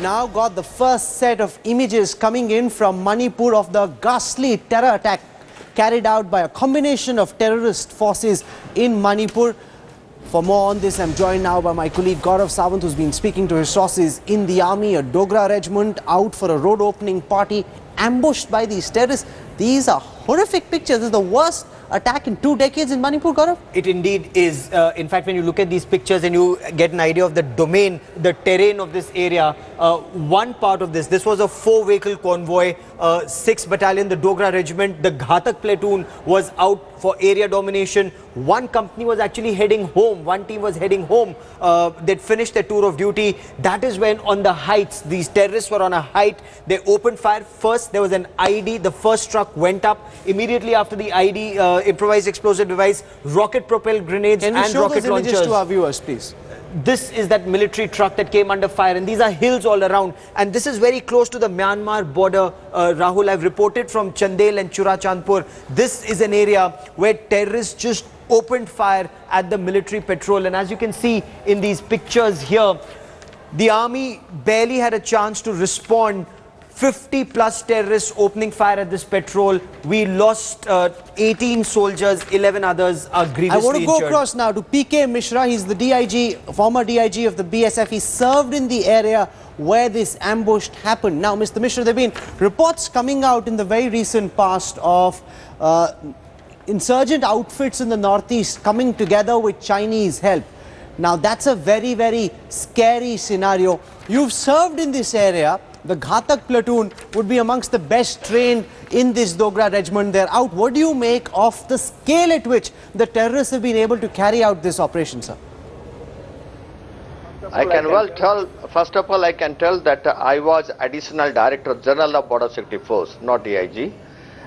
now got the first set of images coming in from Manipur of the ghastly terror attack carried out by a combination of terrorist forces in Manipur. For more on this, I'm joined now by my colleague Gaurav Sawant, who's been speaking to his sources in the army. A Dogra regiment out for a road opening party, ambushed by these terrorists. These are horrific pictures. This is the worst attack in 2 decades in Manipur, Gaurav? It indeed is. In fact, when you look at these pictures and you get an idea of the domain, the terrain of this area, one part of this was a 4-vehicle convoy, 6th Battalion, the Dogra regiment, the Ghatak platoon was out for area domination. One company was actually heading home. One team was heading home. They'd finished their tour of duty. That is when on the heights, these terrorists were on a height. They opened fire. First, there was an ID. The first truck went up. Immediately after the ID, improvised explosive device, rocket-propelled grenades and rocket launchers. Can you show those images to our viewers, please? This is that military truck that came under fire, and these are hills all around. And this is very close to the Myanmar border. Rahul, I've reported from Chandel and Churachandpur. This is an area where terrorists just opened fire at the military patrol. And as you can see in these pictures here, the army barely had a chance to respond. 50 plus terrorists opening fire at this patrol. We lost 18 soldiers, 11 others are grievously injured. I want to go across now to PK Mishra. He's the DIG, former DIG of the BSF. He served in the area where this ambush happened. Now, Mr. Mishra, there have been reports coming out in the very recent past of insurgent outfits in the northeast coming together with Chinese help. Now, that's a very, very scary scenario. You've served in this area. The Ghatak platoon would be amongst the best trained in this Dogra regiment. They're out. What do you make of the scale at which the terrorists have been able to carry out this operation, sir? I can well tell, first of all, I can tell that I was Additional Director General of Border Security Force, not DIG.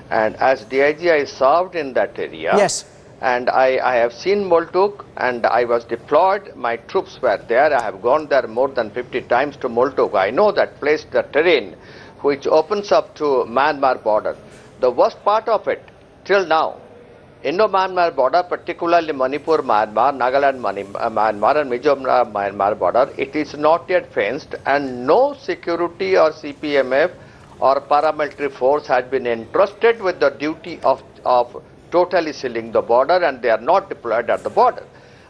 And as DIG, I served in that area. Yes. And I have seen Moltuk, and I was deployed. My troops were there. I have gone there more than 50 times to Moltuk. I know that place, the terrain, which opens up to Myanmar border. The worst part of it, till now, Indo-Myanmar border, particularly Manipur, Myanmar, Nagaland, Myanmar, and Mizoram, Myanmar border, it is not yet fenced, and no security or CPMF or paramilitary force has been entrusted with the duty of totally sealing the border, and they are not deployed at the border.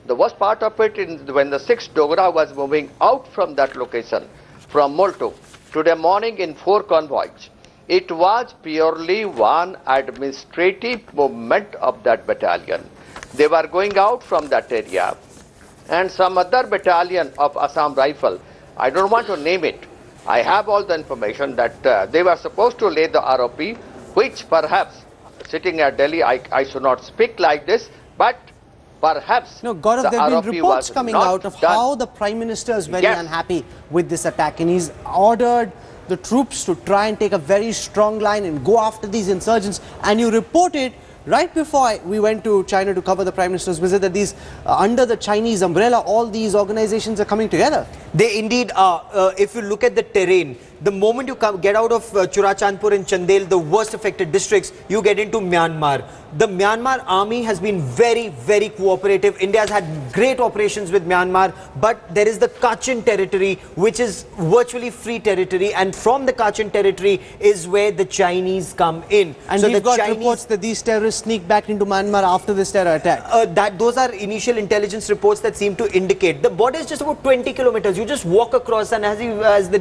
The worst part of it is when the 6th Dogra was moving out from that location, from Moltuk, today morning in 4 convoys. It was purely one administrative movement of that battalion. They were going out from that area, and some other battalion of Assam Rifle, I don't want to name it, I have all the information that they were supposed to lay the ROP, which perhaps sitting at Delhi, I should not speak like this, but perhaps no, Gaurav, there have been reports coming out of how the Prime Minister is very unhappy with this attack, and he's ordered the troops to try and take a very strong line and go after these insurgents. And you reported right before we went to China to cover the Prime Minister's visit that these, under the Chinese umbrella, all these organizations are coming together. They indeed are. If you look at the terrain, the moment you get out of Churachandpur and Chandel, the worst affected districts, you get into Myanmar. The Myanmar army has been very, very cooperative. India has had great operations with Myanmar, but there is the Kachin territory, which is virtually free territory, and from the Kachin territory is where the Chinese come in. And so we've got reports that these terrorists sneak back into Myanmar after this terror attack. Those are initial intelligence reports that seem to indicate. The border is just about 20 kilometers. You just walk across, and as the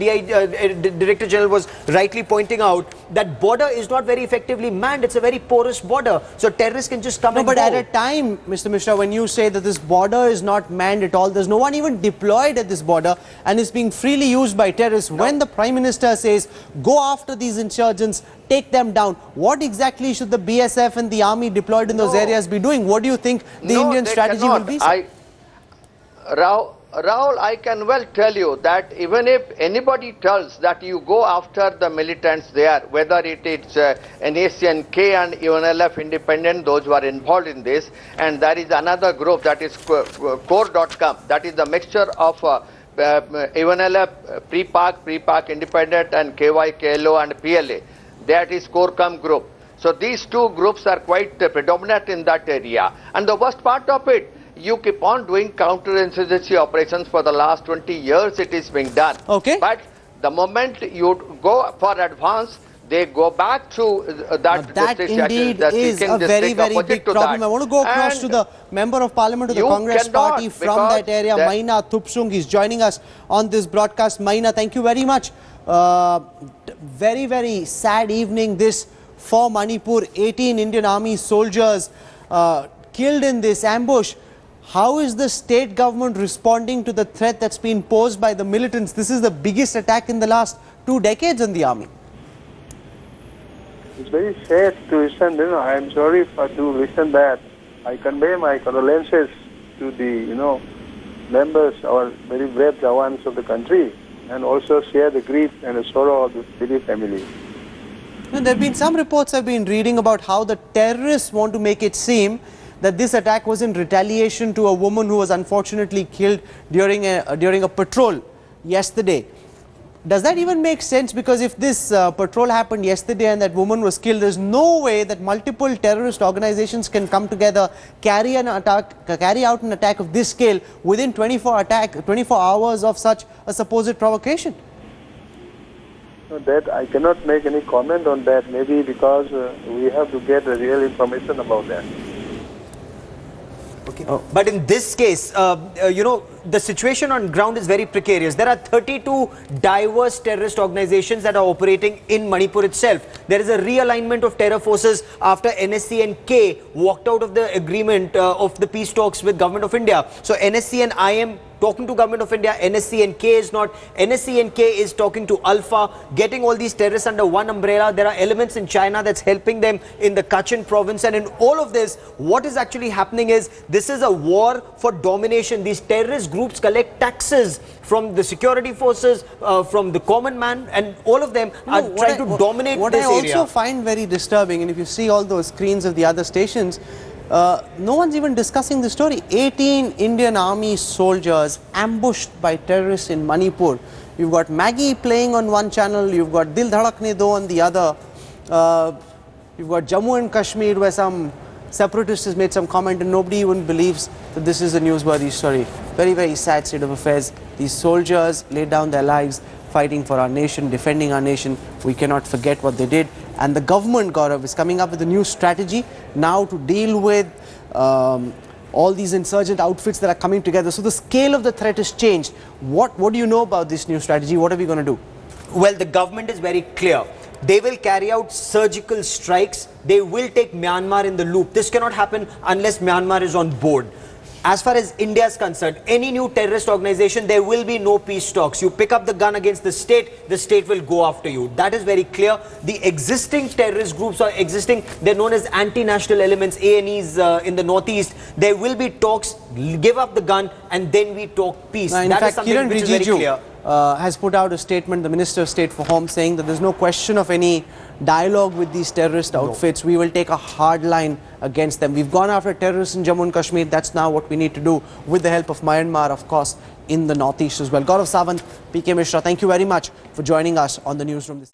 Director General was rightly pointing out, that border is not very effectively manned. It's a very porous border. So terrorists can just come and go. But at a time, Mr. Mishra, when you say that this border is not manned at all, there's no one even deployed at this border and it's being freely used by terrorists. No. When the Prime Minister says, go after these insurgents, take them down, what exactly should the BSF and the army deployed in those areas be doing? What do you think the Indian strategy will be? Rahul, I can well tell you that even if anybody tells that you go after the militants there, whether it is NACNK and UNLF independent, those who are involved in this, and there is another group that is core.com, that is the mixture of UNLF, pre-PAC independent, and KY, KLO and PLA. That is CoreCom group. So these two groups are quite predominant in that area. And the worst part of it, you keep on doing counterinsurgency operations for the last 20 years. It is being done. Okay. But The moment you go for advance, they go back to that indeed is a very, very big problem. I want to go across to the Member of Parliament of the Congress Party from that area, Maina Thupsung. He's joining us on this broadcast. Maina, thank you very much. Very, very sad evening this for Manipur. 18 Indian Army soldiers killed in this ambush. How is the state government responding to the threat that's been posed by the militants? This is the biggest attack in the last 2 decades on the army. It's very sad to listen. I am sorry to listen that. I convey my condolences to the, members, our very brave Jawans of the country, and also share the grief and the sorrow of the civil family. There have been some reports I've been reading about how the terrorists want to make it seem that this attack was in retaliation to a woman who was unfortunately killed during a patrol yesterday. Does that even make sense? Because if this patrol happened yesterday and that woman was killed, there's no way that multiple terrorist organizations can come together, carry out an attack of this scale within 24 hours of such a supposed provocation. That I cannot make any comment on that, maybe because we have to get the real information about that. Okay. But in this case, the situation on ground is very precarious. There are 32 diverse terrorist organizations that are operating in Manipur itself. There is a realignment of terror forces after NSC and K walked out of the agreement of the peace talks with Government of India. So NSC and IM talking to Government of India, NSC and K is not. NSC and K is talking to Alpha, getting all these terrorists under one umbrella. There are elements in China that's helping them in the Kachin province. And in all of this, what is actually happening is this is a war for domination. These terrorist groups collect taxes from the security forces, from the common man, and all of them are trying to dominate this area. What I also find very disturbing, and if you see all those screens of the other stations, no one's even discussing the story. 18 Indian Army soldiers ambushed by terrorists in Manipur. You've got Maggie playing on one channel, you've got Dil Dhadakne Do on the other, you've got Jammu and Kashmir where some separatist has made some comment and nobody even believes that this is a newsworthy story. Very, very sad state of affairs. These soldiers laid down their lives fighting for our nation, defending our nation. We cannot forget what they did. And the government, Gaurav, is coming up with a new strategy now to deal with all these insurgent outfits that are coming together. So the scale of the threat has changed. What do you know about this new strategy? What are we going to do? Well, the government is very clear. They will carry out surgical strikes. They will take Myanmar in the loop. This cannot happen unless Myanmar is on board. As far as India is concerned, any new terrorist organization, there will be no peace talks. You pick up the gun against the state will go after you. That is very clear. The existing terrorist groups are existing. They're known as anti-national elements, ANEs in the northeast. There will be talks, give up the gun, and then we talk peace. Now, in fact, Kiran Rijiju has put out a statement, the Minister of State for Home, saying that there's no question of any dialogue with these terrorist outfits. We will take a hard line against them. We've gone after terrorists in Jammu and Kashmir. That's now what we need to do with the help of Myanmar, of course, in the northeast as well. Gaurav Sawant, PK Mishra, thank you very much for joining us on the newsroom.